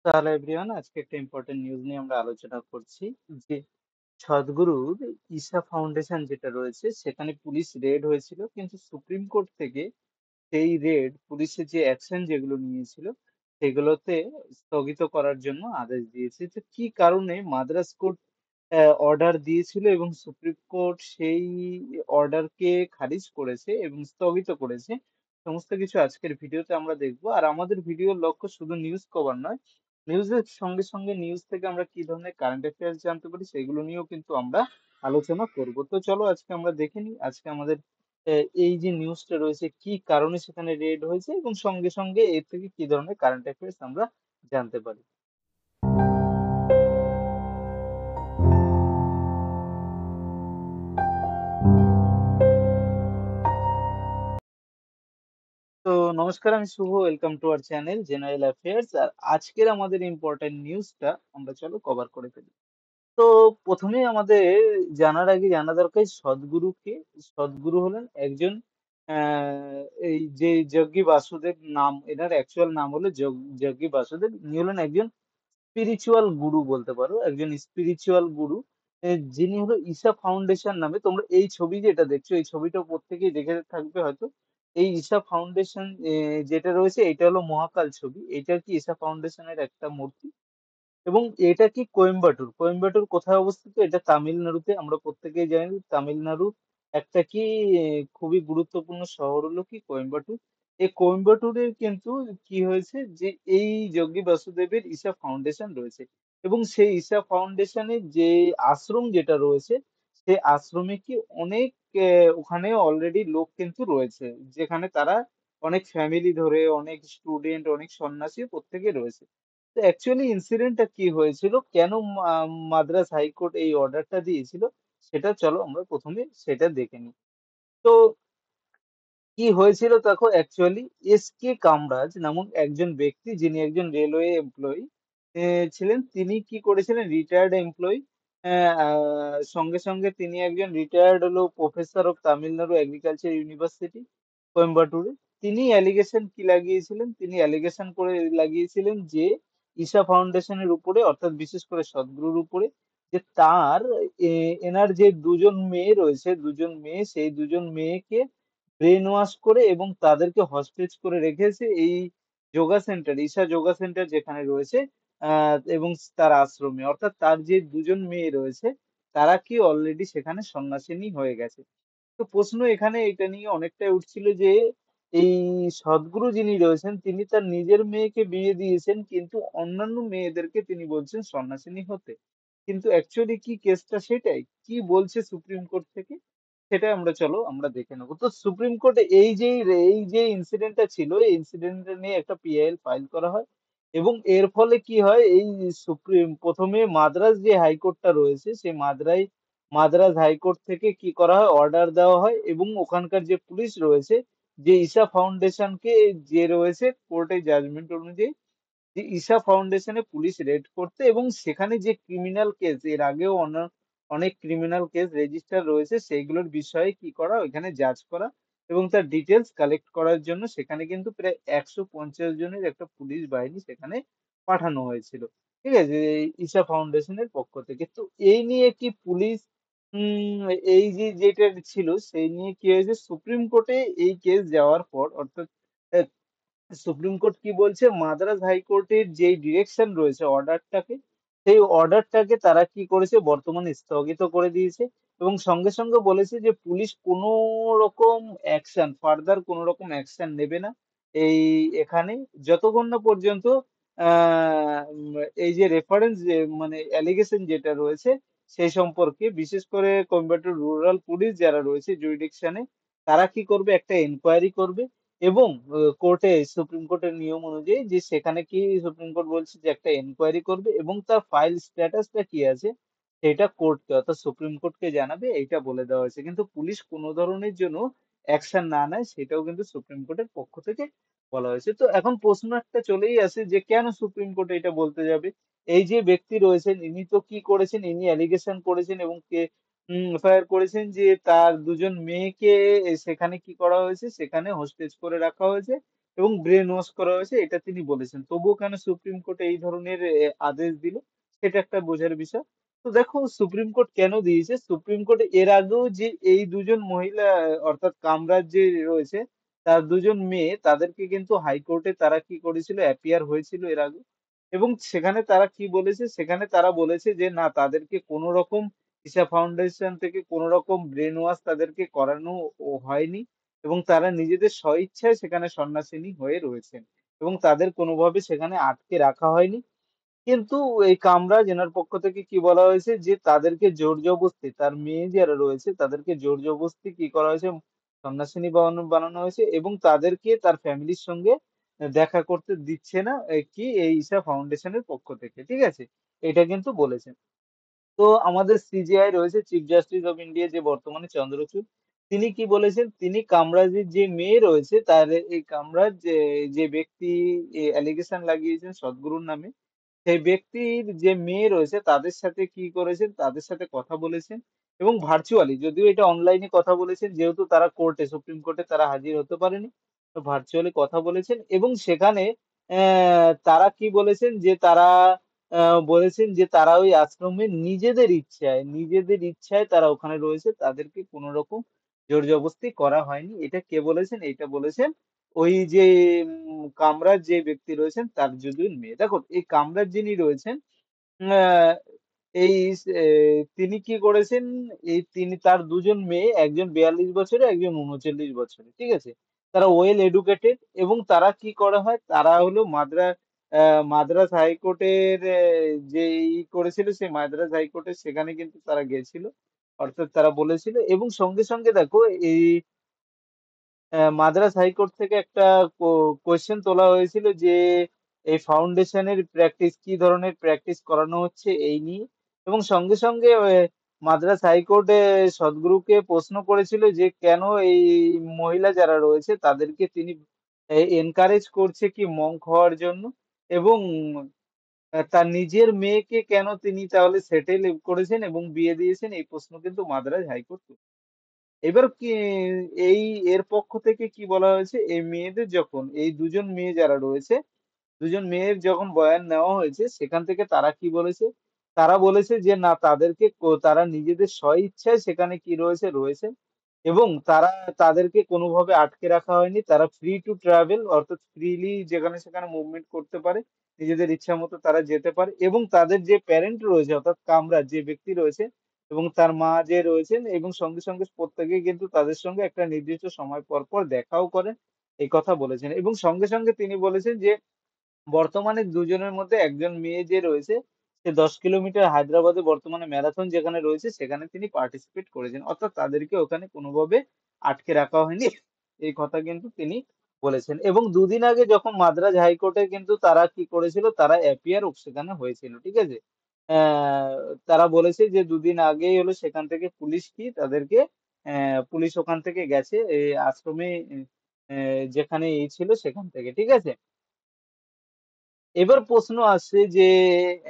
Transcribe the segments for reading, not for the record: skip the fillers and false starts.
Hello everyone, আজকে একটা important news নিয়ে আমরা আলোচনা করছি যে সদ্গুরুর ঈশা ফাউন্ডেশন যেটা রয়েছে সেখানে পুলিশ রেড হয়েছিল, কিন্তু সুপ্রিম কোর্ট থেকে সেই রেড পুলিশের যে অ্যাকশন যেগুলো নিয়েছিল সেগুলোতে স্থগিত করার জন্য আদেশ দিয়েছে। তো কি কারণে মাদ্রাজ কোর্ট অর্ডার দিয়েছিল এবং সুপ্রিম কোর্ট সেই অর্ডারকে খারিজ করেছে এবং স্থগিত করেছে, সমস্ত কিছু আজকের ভিডিওতে আমরা দেখবো। আর আমাদের ভিডিওর লক্ষ্য শুধু নিউজ কভার নয়, নিউজের সঙ্গে সঙ্গে নিউজ থেকে আমরা কি ধরনের কারেন্ট অ্যাফেয়ার্স জানতে পারি সেগুলো নিয়েও কিন্তু আমরা আলোচনা করব। তো চলো আজকে আমরা দেখে নিই আজকে আমাদের এই যে নিউজটা রয়েছে কি কারণে সেখানে রেড হয়েছে এবং সঙ্গে সঙ্গে এর থেকে কি ধরনের কারেন্ট অ্যাফেয়ার্স আমরা জানতে পারি। তো নমস্কার, আমি Shubho, welcome to our channel general affairs. আর আজকের আমাদের ইম্পর্টেন্ট নিউজটা আমরা চলো কভার করে ফেলি। তো প্রথমেই আমাদের জানার আগে জানা দরকার সদ্গুরুকে। সদ্গুরু হলেন একজন এই যে যোগী বাসুদেব নাম, এনার অ্যাকচুয়াল নাম হলো যোগী বাসুদেব। ইনি হলেন একজন স্পিরিচুয়াল গুরু বলতে পারো, একজন স্পিরিচুয়াল গুরু। যিনি হলো ঈশা ফাউন্ডেশন নামে, তোমরা এই ছবি যেটা দেখছো এই ছবিটা প্রত্যেকেই দেখে থাকবে হয়তো। এই ঈশা ফাউন্ডেশন যেটা রয়েছে এটা হলো মহাকাল ছবি, এটা কি ঈশা ফাউন্ডেশনের একটা মূর্তি। এবং এটা কি কোয়েম্বাটুর, কোয়েম্বাটুর কোথায় অবস্থিত? এটা তামিলনাড়ুতে। আমরা প্রত্যেকেই জানি তামিলনাড়ুর একটা কি খুবই গুরুত্বপূর্ণ শহর হলো কি কোয়েম্বাটুর। এই কোয়েম্বাটুরের কিন্তু কি হয়েছে যে এই যোগী বাসুদেবের ঈশা ফাউন্ডেশন রয়েছে, এবং সেই ঈশা ফাউন্ডেশনের যে আশ্রম যেটা রয়েছে সেই আশ্রমে কি অনেক ওখানে অলরেডি লোক কিন্তু রয়েছে, যেখানে তারা অনেক ফ্যামিলি ধরে অনেক স্টুডেন্ট অনেক সন্ন্যাসী প্রত্যেকে রয়েছে। তো অ্যাকচুয়ালি ইনসিডেন্টটা কি হয়েছিল, কেন মাদ্রাজ হাইকোর্ট এই অর্ডারটা দিয়েছিল, সেটা চলো আমরা প্রথমে সেটা দেখে নিই। তো কি হয়েছিল দেখো, অ্যাকচুয়ালি এস কে কামরাজ নামক একজন ব্যক্তি, যিনি একজন রেলওয়ে এমপ্লয়ি ছিলেন। তিনি কি করেছিলেন, রিটায়ার্ড এমপ্লয়ি। সঙ্গে সঙ্গে তিনি একজন রিটায়ার্ড হলো professor of Tamil Nadu agriculture university কোয়েম্বাটুরে। তিনি অ্যালিগেশন কি লাগিয়েছিলেন, তিনি অ্যালিগেশন করে লাগিয়েছিলেন যে ঈশা ফাউন্ডেশনের উপরে, অর্থাৎ বিশেষ করে সদ্গুরুর উপরে, যে তার এনার যে দুজন মেয়ে রয়েছে, দুজন মেয়ে, সেই দুজন মেয়েকে ব্রেন ওয়াশ করে এবং তাদেরকে হস্টেজ করে রেখেছে এই যোগা সেন্টার, ঈশা যোগা সেন্টার যেখানে রয়েছে এবং তার আশ্রমে। অর্থাৎ তার যে দুজন মেয়ে রয়েছে তারা কি অলরেডি সেখানে সন্ন্যাসিনী হয়ে গেছে। তো প্রশ্ন এখানে এটা নিয়ে অনেকটাই উঠছিল যে এই সদ্গুরু যিনি রয়েছেন তিনি তার নিজের মেয়েকে বিয়ে দিয়েছেন, কিন্তু অন্যান্য মেয়েদেরকে তিনি বলছেন সন্ন্যাসিনী হতে। কিন্তু অ্যাকচুয়ালি কি কেসটা সেটাই, কি বলছে সুপ্রিম কোর্ট থেকে সেটা আমরা চলো আমরা দেখে নেবো। তো সুপ্রিম কোর্টে এই যে ইনসিডেন্টটা ছিল, এই ইনসিডেন্টটা নিয়ে একটা পিআইএল ফাইল করা হয়, এবং এর ফলে কি হয়, এই প্রথমে মাদ্রাজ যে হাইকোর্টটা রয়েছে সেই মাদ্রাজ হাইকোর্ট থেকে কি করা হয়, অর্ডার দেওয়া হয়, এবং ওখানকার যে পুলিশ রয়েছে, যে ঈশা ফাউন্ডেশনকে, যে রয়েছে কোর্টের জাজমেন্ট অনুযায়ী যে ঈশা ফাউন্ডেশনে পুলিশ রেড করতে, এবং সেখানে যে ক্রিমিনাল কেস, এর আগেও অনেক ক্রিমিনাল কেস রেজিস্টার রয়েছে, সেইগুলোর বিষয়ে কি করা, ওইখানে জাজ করা এবং তার ডিটেলস কালেক্ট করার জন্য সেখানে কিন্তু প্রায় 150 জনের একটা পুলিশ বাহিনী সেখানে পাঠানো হয়েছিল। ঠিক আছে, এই ঈশা ফাউন্ডেশনের পক্ষ থেকে। তো এই নিয়ে কি পুলিশ এই যে যেটা ছিল সেই নিয়ে কি হয়েছে, সুপ্রিম কোর্টে এই কেস যাওয়ার পর, অর্থাৎ সুপ্রিম কোর্ট কি বলছে, মাদ্রাজ হাইকোর্টের যে ডিরেকশন রয়েছে অর্ডারটাকে, সেই অর্ডারটাকে তারা কি করেছে বর্তমানে স্থগিত করে দিয়েছে, এবং সঙ্গে সঙ্গে বলেছে যে পুলিশ কোনো রকম অ্যাকশন, ফার্দার কোনো রকম অ্যাকশন নেবে না এই এখানে, যতক্ষণ না পর্যন্ত এই যে রেফারেন্স, যে মানে অ্যালিগেশন যেটা রয়েছে সেই সম্পর্কে, বিশেষ করে কোয়েম্বাটুর রুরাল পুলিশ যারা রয়েছে জুরিডিকশনে, তারা কি করবে, একটা এনকোয়ারি করবে। এবং সুপ্রিম কোর্টের নিয়ম অনুযায়ী যে সেখানে কি সুপ্রিম কোর্ট বলছে যে একটা এনকোয়ারি করবে এবং তার ফাইল স্ট্যাটাসটা কি আছে সেটা কোর্টকে, অর্থাৎ সুপ্রিম কোর্টকে জানাবে, এইটা বলে দেওয়া হয়েছে। কিন্তু পুলিশ কোনো ধরনের জন্য অ্যাকশন না নেয় সেটাও কিন্তু সুপ্রিম কোর্টের পক্ষ থেকে বলা হয়েছে। তো এখন প্রশ্ন একটা চলেই আসে যে কেন সুপ্রিম কোর্ট এটা বলতে যাবে। এই যে ব্যক্তি রয়েছেন ইনি তো কি করেছেন, ইনি অ্যালিগেশন করেছেন এবং এফআইআর করেছেন যে তার দুজন মেয়েকে সেখানে কি করা হয়েছে, সেখানে হোস্টেজ করে রাখা হয়েছে এবং ব্রেন ওয়াশ করা হয়েছে এটা তিনি বলেছেন। তবুও কেন সুপ্রিম কোর্ট এই ধরনের আদেশ দিল সেটা একটা বোঝার বিষয়। তো দেখো সুপ্রিম কোর্ট কেন দিয়েছে? সুপ্রিম কোর্ট এর আগেও যে এই দুজন মহিলা অর্থাৎ কামরাজ যে রয়েছে তার দুজন মেয়ে তাদেরকে কিন্তু হাইকোর্টে তারা কি করেছিল অ্যাপিয়ার হয়েছিল এর আগে এবং সেখানে তারা কি বলেছে সেখানে তারা বলেছে যে না তাদেরকে কোনো রকম ঈশা ফাউন্ডেশন থেকে কোনো রকম ব্রেন ওয়াশ তাদেরকে করানো হয়নি এবং তারা নিজেদের স্বইচ্ছায় সেখানে সন্ন্যাসিনী হয়ে রয়েছেন এবং তাদের কোনোভাবে সেখানে আটকে রাখা হয়নি। কিন্তু এই কামরাজ এনার পক্ষ থেকে কি বলা হয়েছে যে তাদেরকে জোর জবরদস্তি তার মেয়ে যারা রয়েছে তাদেরকে জোর জবরদস্তি কি করা হয়েছে সন্ন্যাসিনী বানানো বানানো হয়েছে এবং তাদেরকে তার ফ্যামিলির সঙ্গে দেখা করতে দিচ্ছে না কি এই ঈশা ফাউন্ডেশনের পক্ষ থেকে ঠিক আছে এটা কিন্তু বলেছেন। তো আমাদের সিজিআই রয়েছে চিফ জাস্টিস অফ ইন্ডিয়া যে বর্তমানে চন্দ্রচূড় তিনি কি বলেছেন তিনি কামরাজের যে মেয়ে রয়েছে তার এই কামরাজ যে ব্যক্তি অ্যালিগেশন লাগিয়েছেন সদ্গুরুর নামে সেই ব্যক্তির যে মেয়ে রয়েছে তাদের সাথে কি করেছেন তাদের সাথে কথা বলেছেন এবং ভার্চুয়ালি যদিও এটা অনলাইনে কথা বলেছেন যেহেতু তারা কোর্টে সুপ্রিম কোর্টে তারা হাজির হতে পারেনি তো ভার্চুয়ালি কথা বলেছেন এবং সেখানে তারা কি বলেছেন যে তারা বলেছেন যে তারা ওই আশ্রমে নিজেদের ইচ্ছায় তারা ওখানে রয়েছে তাদেরকে কোনো রকম জোর জবরদস্তি করা হয়নি এটা কে বলেছেন এটা বলেছেন ওই যে কামরাজ যে ব্যক্তি রয়েছেন তার যদুর মেয়ে দেখো এই কামরাজ যিনি রয়েছেন আহ, এই তিনি কি করেছেন তিনি তার দুজন মেয়ে একজন 42 বছরে একজন 39 বছরে ঠিক আছে তারা ওয়েল এডুকেটেড এবং তারা কি করা হয় তারা হলো মাদ্রাস হাইকোর্টের যে করেছিল সেই মাদ্রাস হাইকোর্টের সেখানে কিন্তু তারা গেছিল অর্থাৎ তারা বলেছিল এবং সঙ্গে সঙ্গে দেখো এই মাদ্রাস হাইকোর্ট থেকে একটা কোয়েশ্চেন তোলা হয়েছিল যে এই ফাউন্ডেশনের প্র্যাকটিস কি ধরনের প্র্যাকটিস করানো হচ্ছে এই নিয়ে এবং সঙ্গে সঙ্গে মাদ্রাস হাইকোর্টে সদ্গুরুকে প্রশ্ন করেছিল যে কেন এই মহিলা যারা রয়েছে তাদেরকে তিনি এনকারেজ করছে কি মঙ্ক হওয়ার জন্য এবং তার নিজের মেয়েকে কেন তিনি তাহলে সেটেল করেছেন এবং বিয়ে দিয়েছেন এই প্রশ্ন কিন্তু মাদ্রাজ হাইকোর্ট এবার কি এই এর পক্ষ থেকে কি বলা হয়েছে এই মেয়েদের যখন এই দুজন মেয়ে যারা রয়েছে দুজন মেয়ের যখন বয়ান নেওয়া হয়েছে সেখান থেকে তারা কি বলেছে তারা বলেছে যে না তাদেরকে তারা নিজেদের স্বইচ্ছায় সেখানে কি রয়েছে এবং তারা তাদেরকে কোনোভাবে আটকে রাখা হয়নি তারা ফ্রি টু ট্রাভেল অর্থাৎ ফ্রিলি যেখানে সেখানে মুভমেন্ট করতে পারে নিজেদের ইচ্ছা মতো তারা যেতে পারে এবং তাদের যে প্যারেন্ট রয়েছে অর্থাৎ কামরা যে ব্যক্তি রয়েছে এবং তার মা যে রয়েছেন এবং সঙ্গে সঙ্গে প্রত্যেকে কিন্তু তাদের সঙ্গে একটা নির্দিষ্ট সময় পর পর দেখাও করেন এই কথা বলেছেন এবং সঙ্গে সঙ্গে তিনি বলেছেন যে বর্তমানে দুজনের মধ্যে একজন মেয়ে যে রয়েছে সে 10 কিলোমিটার হায়দ্রাবাদে বর্তমানে ম্যারাথন যেখানে রয়েছে সেখানে তিনি পার্টিসিপেট করেছেন অর্থাৎ তাদেরকে ওখানে কোনোভাবে আটকে রাখা হয়নি এই কথা কিন্তু তিনি বলেছেন এবং দুদিন আগে যখন মাদ্রাজ হাইকোর্টে কিন্তু তারা কি করেছিল তারা অ্যাপিয়ার সেখানে হয়েছিল ঠিক আছে আহ তারা বলেছে যে দুদিন আগেই হলো সেখান থেকে পুলিশ কি তাদেরকে পুলিশ ওখান থেকে গেছে এই আশ্রমে যেখানে এই ছিল সেখান থেকে ঠিক আছে এবার প্রশ্ন আসছে যে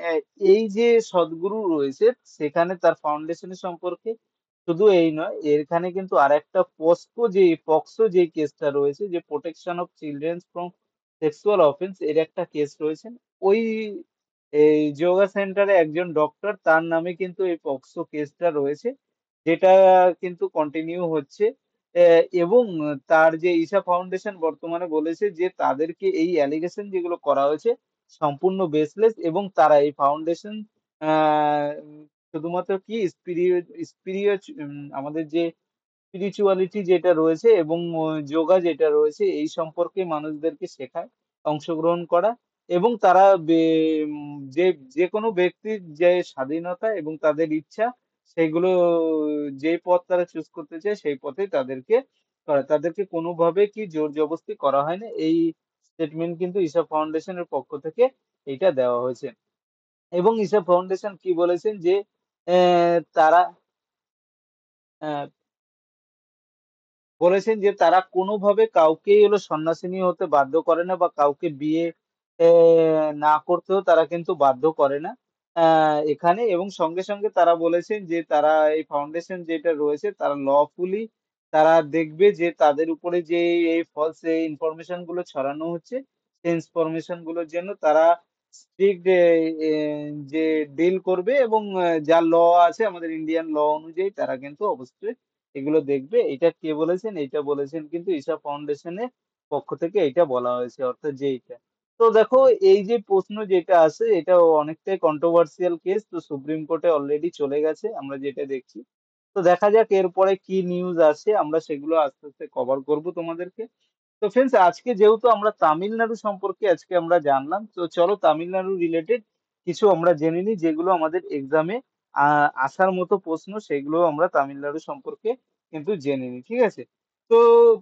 আহ, এই যে সদ্গুরু রয়েছে সেখানে তার ফাউন্ডেশনের সম্পর্কে শুধু এই নয় এখানে কিন্তু আর একটা পক্সো যে কেসটা রয়েছে যে protection of children from sexual offence এর একটা কেস রয়েছে ওই এই যোগা সেন্টারে একজন ডক্টর তার নামে কিন্তু এই পক্সো কেসটা রয়েছে যেটা কিন্তু কন্টিনিউ হচ্ছে এবং তার যে ঈশা ফাউন্ডেশন বর্তমানে বলেছে যে তাদেরকে এই অ্যালিগেশন যেগুলো করা হয়েছে সম্পূর্ণ বেসলেস এবং তারা এই ফাউন্ডেশন শুধুমাত্র কি স্পিরিট আমাদের যে স্পিরিচুয়ালিটি যেটা রয়েছে এবং যোগা যেটা রয়েছে এই সম্পর্কে মানুষদেরকে শেখায় অংশগ্রহণ করা এবং তারা যে যে কোনো ব্যক্তির যে স্বাধীনতা এবং তাদের ইচ্ছা সেগুলো যে পথ তারা চুজ করতে চায় সেই পথেই তাদেরকে করে তাদেরকে কোনোভাবে কি জোর জবরদস্তি করা হয় না এই স্টেটমেন্ট কিন্তু ঈশা ফাউন্ডেশনের পক্ষ থেকে এটা দেওয়া হয়েছে এবং ঈশা ফাউন্ডেশন কি বলেছেন যে তারা আহ, বলেছেন যে তারা কোনোভাবে কাউকেই হলো সন্ন্যাসিনী হতে বাধ্য করে না বা কাউকে বিয়ে না করতেও তারা কিন্তু বাধ্য করে না এখানে এবং সঙ্গে সঙ্গে তারা বলেছেন যে তারা এই ফাউন্ডেশন যেটা রয়েছে তারা লফুলি তারা দেখবে যে তাদের উপরে যে এই ফলস ইনফরমেশন গুলো ছড়ানো হচ্ছে, সেই ইনফরমেশন গুলোর জন্য তারা স্ট্রিক্ট যে ডিল করবে, এবং যা ল আছে আমাদের ইন্ডিয়ান ল অনুযায়ী তারা কিন্তু অবশ্যই এগুলো দেখবে। এটা কে বলেছেন? এটা বলেছেন কিন্তু ঈশা ফাউন্ডেশনের পক্ষ থেকে এটা বলা হয়েছে, অর্থাৎ যে এটা। তো দেখো, এই যে প্রশ্ন যেটা আছে এটা অনেকটাই কন্ট্রোভার্সিয়াল কেস, তো সুপ্রিম কোর্টে অলরেডি চলে গেছে আমরা যেটা দেখছি। তো দেখা যাক এরপরে কি নিউজ আসে, আমরা সেগুলো আস্তে আস্তে কভার করব তোমাদেরকে। তো ফ্রেন্ডস, আজকে যেহেতু আমরা তামিলনাড়ু সম্পর্কে আজকে আমরা জানলাম, তো চলো তামিলনাড়ু রিলেটেড কিছু আমরা জেনে নিই, যেগুলো আমাদের এক্সামে আসার মতো প্রশ্ন, সেগুলো আমরা তামিলনাড়ু সম্পর্কে কিন্তু জেনে নিই, ঠিক আছে? তো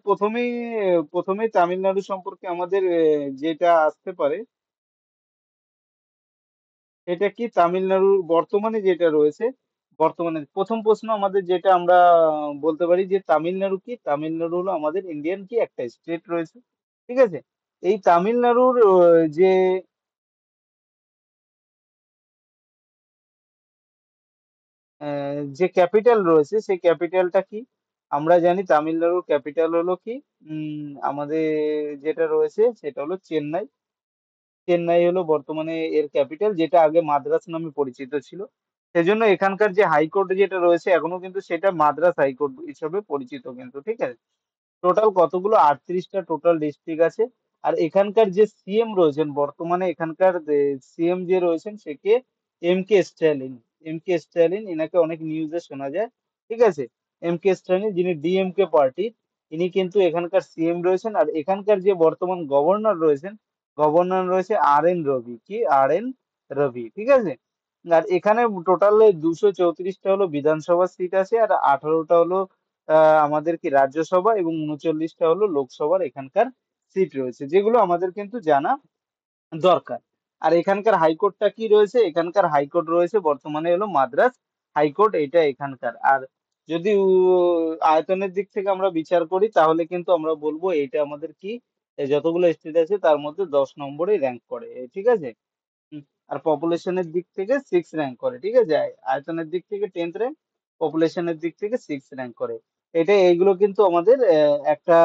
প্রথমেই প্রথমেই তামিলনাড়ু সম্পর্কে আমাদের যেটা আসতে পারে, এটা কি তামিলনাড়ুর বর্তমানে যেটা রয়েছে, বর্তমানে প্রথম প্রশ্ন আমাদের যেটা আমরা বলতে পারি যে তামিলনাড়ু কি? তামিলনাড়ু হলো আমাদের ইন্ডিয়ান কি একটা স্টেট রয়েছে, ঠিক আছে? এই তামিলনাড়ুর যে যে ক্যাপিটাল রয়েছে সেই ক্যাপিটালটা কি? আমরা জানি তামিলনাড়ুর ক্যাপিটাল হলো কি, আমাদের যেটা রয়েছে সেটা হলো চেন্নাই। চেন্নাই হলো বর্তমানে এর ক্যাপিটাল, যেটা আগে মাদ্রাস নামে পরিচিত ছিল। সেজন্য এখানকার যে হাইকোর্ট যেটা রয়েছে এখনো কিন্তু সেটা মাদ্রাস হাইকোর্ট হিসেবে পরিচিত কিন্তু, ঠিক আছে? টোটাল কতগুলো? 38টা টোটাল ডিস্ট্রিক্ট আছে। আর এখানকার যে সিএম রয়েছেন বর্তমানে, এখানকার সিএম যে রয়েছেন সে কে? M K Stalin. M K Stalin, এনাকে অনেক নিউজে শোনা যায়, ঠিক আছে? এম কে স্ট্যালিন, যিনি ডিএমকে পার্টির, ইনি কিন্তু এখানকার সিএম রয়েছেন। আর এখানকার যে বর্তমান গভর্নর রয়েছেন, গভর্নর রয়েছে আর এন রবি। কি? আর এন রবি, ঠিক আছে? আর এখানে টোটাল 234টা হলো বিধানসভা সিট আছে, আর 18টা হলো আমাদের কি রাজ্যসভা, এবং 39টা হলো লোকসভার এখানকার সিট রয়েছে, যেগুলো আমাদের কিন্তু জানা দরকার। আর এখানকার হাইকোর্টটা কি রয়েছে? এখানকার হাইকোর্ট রয়েছে বর্তমানে হলো মাদ্রাস হাইকোর্ট, এটা এখানকার। আর যদি আয়তনের দিক থেকে আমরা বিচার করি তাহলে কিন্তু আমরা বলবো এটা আমাদের কি, যতগুলো স্টেট আছে তার মধ্যে 10 নম্বরে র্যাঙ্ক করে, ঠিক আছে? হুম, আর পপুলেশনের দিক থেকে 6 র্যাঙ্ক করে, ঠিক আছে? আয়তনের দিক থেকে 10th র্যাঙ্ক, পপুলেশনের দিক থেকে 6 র্যাঙ্ক করে। এটা এইগুলো কিন্তু আমাদের একটা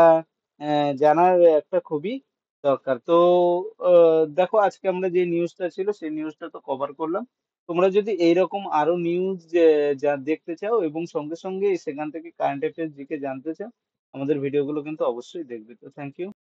জানার একটা খুবই দরকার। তো দেখো, আজকে আমরা যে নিউজটা ছিল সেই নিউজটা তো কভার করলাম। তোমরা যদি এইরকম আরো নিউজ যা দেখতে চাও এবং সঙ্গে সঙ্গে সেখান থেকে কারেন্ট অ্যাফেয়ার্স জিকে জানতে চাও, আমাদের ভিডিওগুলো কিন্তু অবশ্যই দেখবে। তো থ্যাংক ইউ।